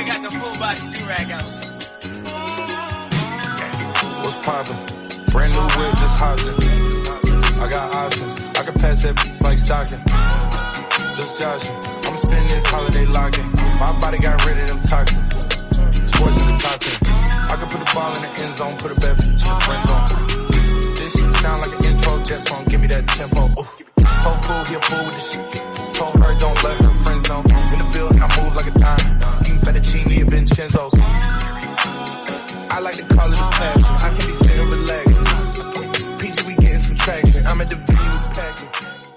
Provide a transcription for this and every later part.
got the full body do-rag out. What's poppin'? Brand new whip, just hopped in. I got options. I can pass that like stocking. Just joshing. I'ma spend this holiday locking. My body got rid of them toxins. Sports in the top 10. I can put the ball in the end zone, put a bad bitch in the friend zone. This shit sound like an intro jet song. Give me that tempo. Ooh. Told fool, he a fool with the shit. Told her don't let her friend zone. In the building, I move like a dime. Eating fettuccine and Vincenzo's. I like to call it a passion. I can be still relaxing. PG, we getting some traction. I'm at the views packing.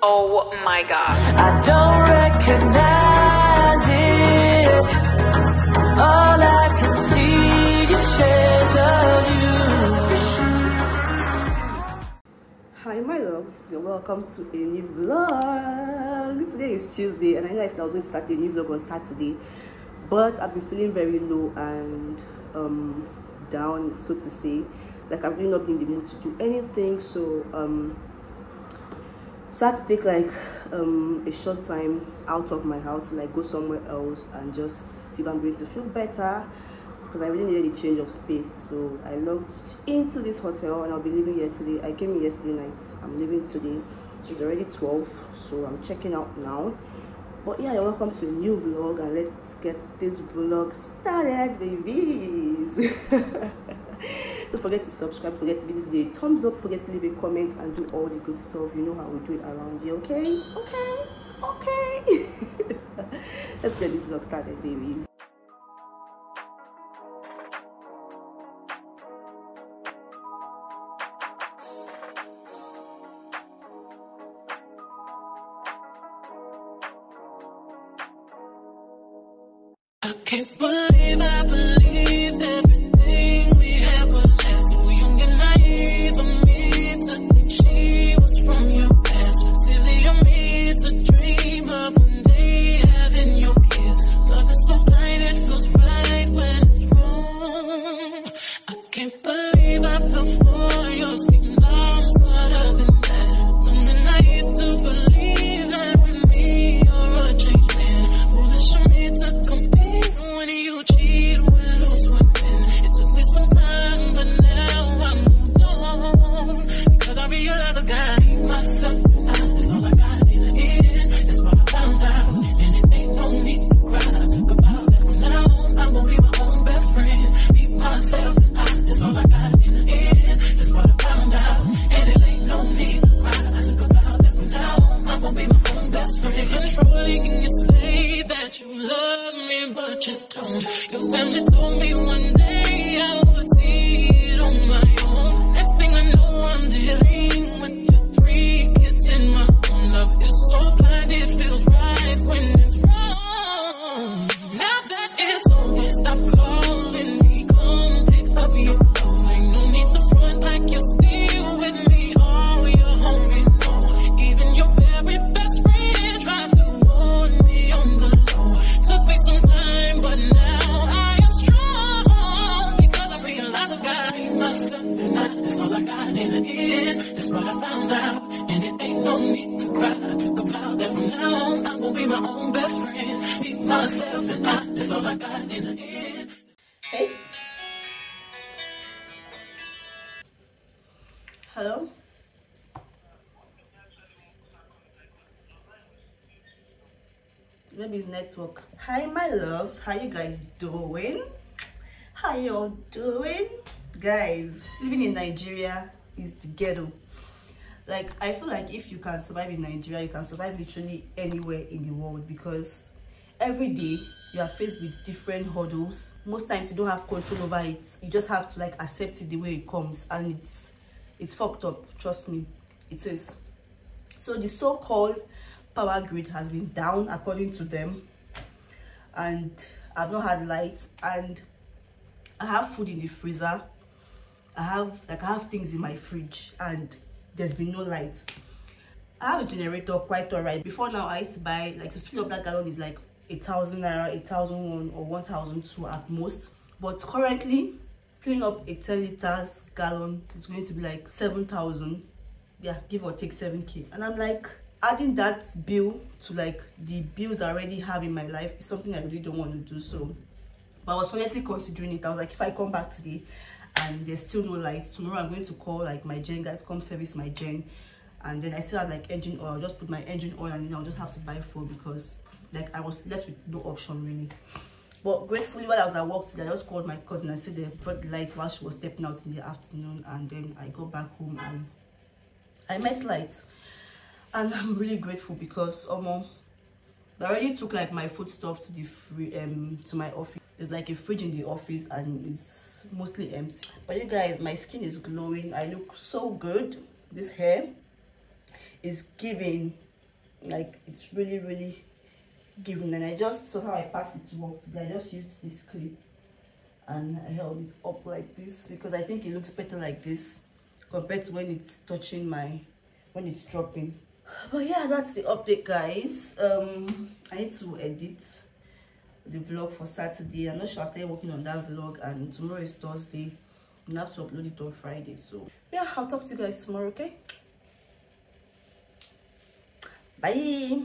Oh my god. I don't recognize it. All I can see is shades of you. Hi my loves, you're welcome to a new vlog. Today is Tuesday and I know I said I was going to start a new vlog on Saturday, but I've been feeling very low and down, so to say. Like I've really not been in the mood to do anything, so I had to take like a short time out of my house to like go somewhere else and just see if I'm going to feel better, because I really needed a change of space. So I logged into this hotel and I'll be leaving here today. I came in yesterday night, I'm leaving today. It's already 12, so I'm checking out now. But yeah, you're welcome to a new vlog and let's get this vlog started, babies. Don't forget to subscribe, forget to give this video a thumbs up, forget to leave a comment and do all the good stuff. You know how we do it around here, okay? Okay. Let's get this vlog started, babies. I can't believe I believed everything we had was last. So young and naive of me to think she was from your past. Silly of me to dream of one day having your kids. Love is so blind, it feels right when it's wrong. I can't believe I fell for your schemes. I'm smarter than that. Dumb and naive to believe that with me you're a changed man. Foolish of me to compete when you cheat when who's winning. It took me some time, but now I'm moved on, because I realize I got myself. That's all I got in the end. That's what I found out, and it ain't no need to cry. I took a vow that from now on I'm gonna be my own best friend. Be myself, that's all I got in the end. That's what I found out, and it ain't no need to cry. I took a vow that from now on I'm gonna be my own best friend. Controlling, you say that you love me, but you don't. Your family told me one day I would see it on my own. Next thing I know, I'm dealing with your 3 kids in my own. Love is so blind, it feels right when it's wrong. Now that it's over, stop calling me, come pick up your clothes. Ain't no need to front like you're still with me. All your homies know, even your very best friend tried to warn me on the low. Took me some time, but now I am strong, because I realize I got myself, and that's all I got in the end. That's what I found out, and it ain't no need to cry. I took a vow that from now on I'm gonna be my own best friend. Be myself, and that's all I got in the end. Hey. Hello. Maybe it's network. Hi my loves, how you guys doing? How y'all doing? Guys, living in Nigeria is the ghetto. Like, I feel like if you can survive in Nigeria, you can survive literally anywhere in the world, because every day you are faced with different hurdles. Most times you don't have control over it. You just have to like accept it the way it comes, and it's fucked up, trust me, it is. So the so-called power grid has been down according to them, and I've not had lights, and I have food in the freezer. I have things in my fridge, and there's been no light. I have a generator, quite alright. Before now, I used to buy, like, to fill up that gallon is like 1,000 naira, 1,001 or 1,002 at most. But currently, filling up a 10 liters gallon is going to be like 7,000. Yeah, give or take 7k. And I'm like, adding that bill to like the bills I already have in my life is something I really don't want to do. So but I was honestly considering it. I was like, if I come back today and there's still no light, tomorrow I'm going to call like my gen guys come service my gen, and then I still have like engine oil. I'll just put my engine oil and then I'll just have to buy fuel, because like I was left with no option really. But gratefully, while I was at work today, I just called my cousin and said they brought the light while she was stepping out in the afternoon, and then I got back home and I met light. And I'm really grateful because I already took like my food stuff to the to my office. There's like a fridge in the office and it's mostly empty. But you guys, my skin is glowing. I look so good. This hair is giving, like it's really giving. And I just saw how I packed it to work today. I just used this clip and I held it up like this because I think it looks better like this compared to when it's touching when it's dropping. But yeah, that's the update, guys. I need to edit the vlog for Saturday. I'm not sure, after working on that vlog, and tomorrow is Thursday. I'm gonna have to upload it on Friday. So yeah, I'll talk to you guys tomorrow, okay? Bye.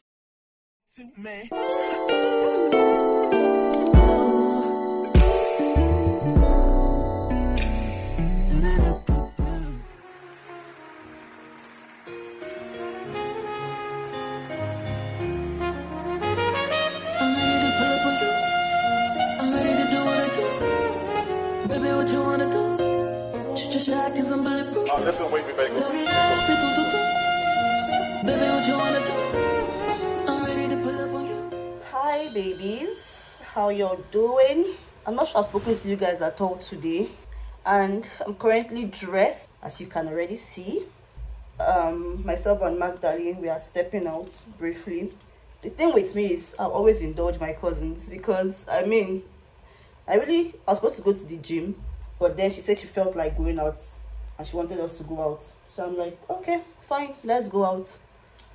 Listen, wait me back. Baby, what you wanna do? I'm ready to pull up on you. Hi babies, how y'all doing? I'm not sure I've spoken to you guys at all today, and I'm currently dressed, as you can already see. Myself and Magdalene, we are stepping out briefly. The thing with me is I always indulge my cousins, because I was supposed to go to the gym, but then she said she felt like going out and she wanted us to go out. So I'm like, okay, fine, let's go out.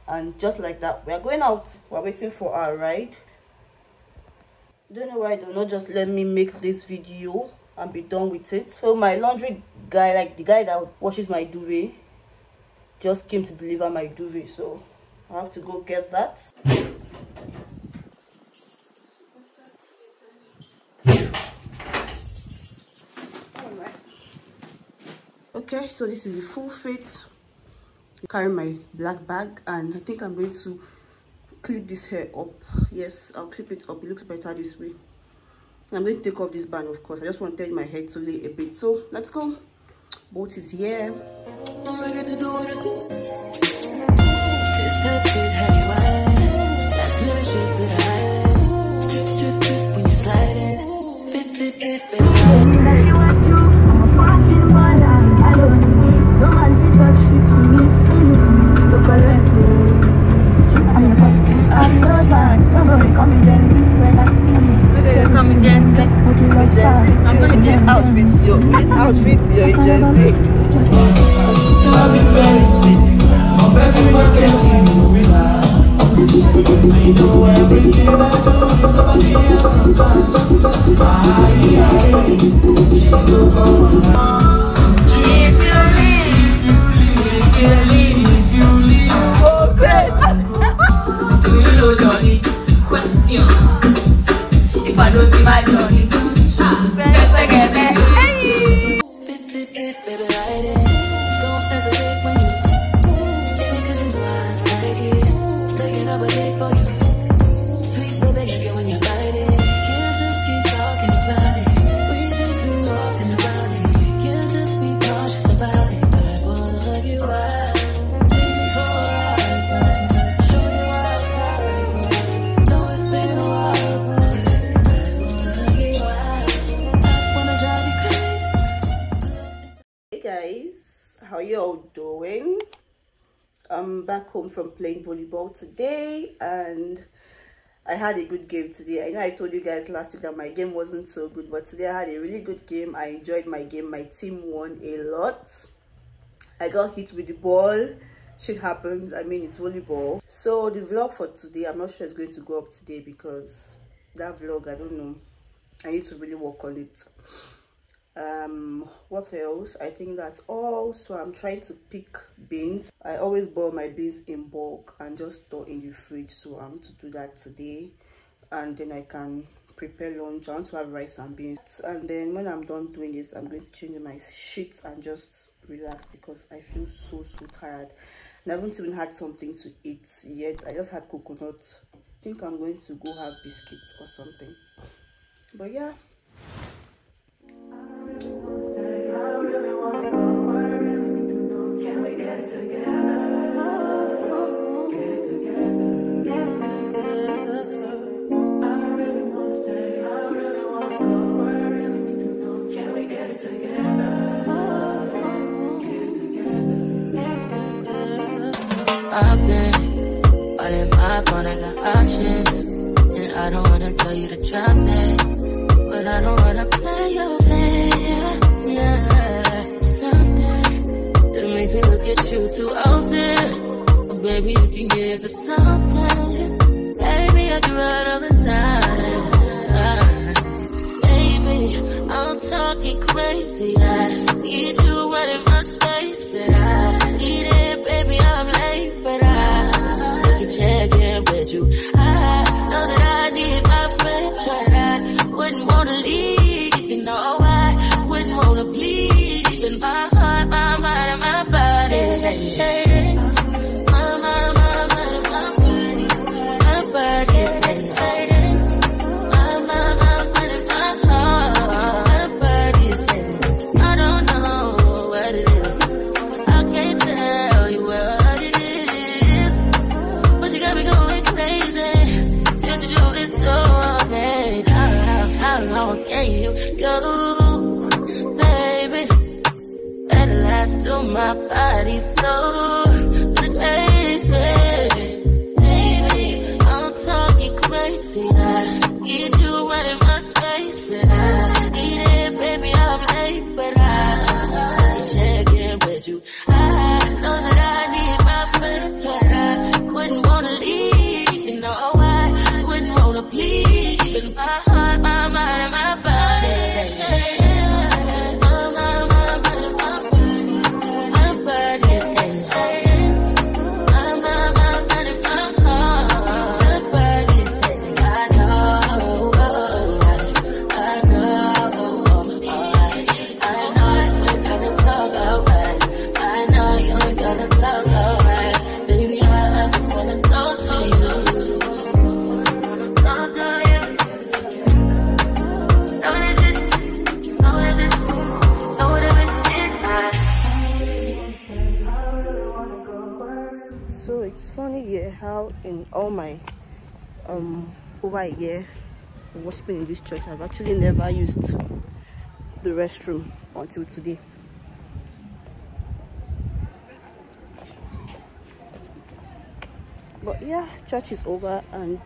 And just like that, we are going out. We're waiting for our ride. Don't know why they'll not just let me make this video and be done with it. So my laundry guy, like the guy that washes my duvet, just came to deliver my duvet, so I have to go get that. Okay, so this is the full fit. I carry my black bag, and I think I'm going to clip this hair up. Yes, I'll clip it up. It looks better this way. I'm going to take off this band, of course. I just wanted my hair to lay a bit. So let's go. Boat is here. I'm ready to do what I do. Just touch it, how you want. Last minute kiss to the highest. Drip, drip, drip when you slide it. Flip, flip, flip, flip. This outfit's your agency. Love is very sweet. I know everything I do is nobody else's If you leave, oh great. Do you know Johnny? Question. If I don't see my Johnny, forget it. Hey! Baby, ride it. Don't hesitate when you take it, 'cause you know I like it. Taking up a day for you. Sweet baby, like it when you bite it. Can't just keep talking about it. We need to walk in the valley. Can't just be cautious about it. I wanna hug you right. Take me for a ride, right? Show you outside, right? Know it's been a while, but I wanna hug you right. I wanna drive you crazy. Hey guys, how y'all doing? I'm back home from playing volleyball today, and I had a good game today. I know I told you guys last week that my game wasn't so good, but today I had a really good game. I enjoyed my game. My team won a lot. I got hit with the ball. Shit happens. I mean, it's volleyball. So the vlog for today, I'm not sure it's going to go up today, because that vlog, I don't know, I need to really work on it. What else? I think that's all. So I'm trying to pick beans. I always boil my beans in bulk and just store in the fridge, so I'm to do that today, and then I can prepare lunch. I want to have rice and beans, and then when I'm done doing this, I'm going to change my sheets and just relax because I feel so tired. And I haven't even had something to eat yet. I just had coconut. I think I'm going to go have biscuits or something. But yeah. I've been all in my phone, I got options, and I don't wanna tell you to drop it, but I don't wanna play your fair, yeah. Something that makes me look at you too often, but baby you can give us something, baby I can run all the time, baby I'm talking crazy, I need you running my space, but I need it, baby I'm late, but I still can check in with you. I know that I need my friends, but I wouldn't wanna leave, you know I wouldn't wanna bleed, even my heart, my mind, and my body. My mind, my mind, my body. My body says my mind, my mind, and my heart. My body says I don't know what it is. I can't tell you what it is, but you got me going crazy. This is you, it's so amazing. How long can you go, baby? At last, till my body's so crazy, baby. I'm talking crazy. I need you running my space, but I need it, baby. I'm late, but I still check in with you. I know that I need my friends, but I wouldn't wanna leave, you know I wouldn't wanna bleed, even my heart, my mind, and my body. So it's funny, yeah, how in all my over a year worshiping in this church, I've actually never used the restroom until today. But yeah, church is over and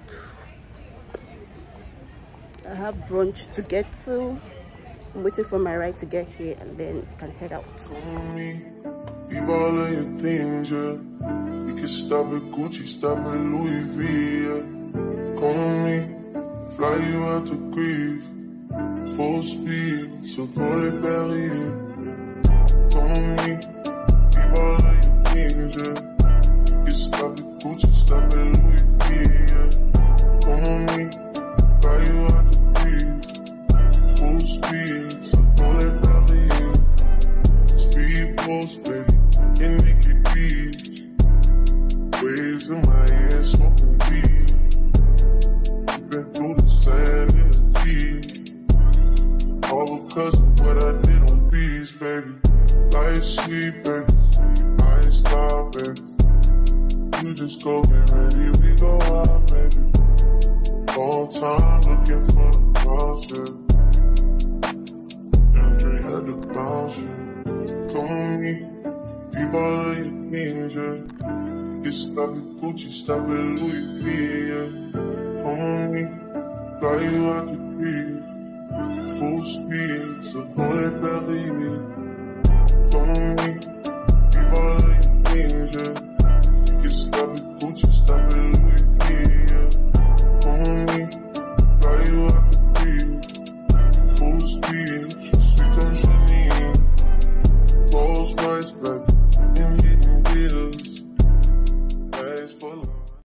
I have brunch to get to. I'm waiting for my ride to get here and then I can head out. Leave all of your things, yeah. We can stop at Gucci, stop at Louis V, yeah. Come on me, fly you out to grief. Full speed, so for the belly, yeah. Come on me, leave all of your things, yeah. We can stop at Gucci, stop at Louis V, yeah. Come on me, fly you out to grief. Full speed, so for the belly, yeah. Speed post, baby. In Nicky Beach, waves in my head, smoking weed. Been through the sand in the G. All because of what I did on beats, baby. Life sweet, baby. I ain't stop, baby. You just go get ready, we go out, baby. All time looking for the process. Andre had to bounce, yeah. Told me. Leave all of your things, yeah. You stop at Gucci, stop at Louis V, yeah. Come on me, fly you out to grief. Full speed, so for that belly, yeah.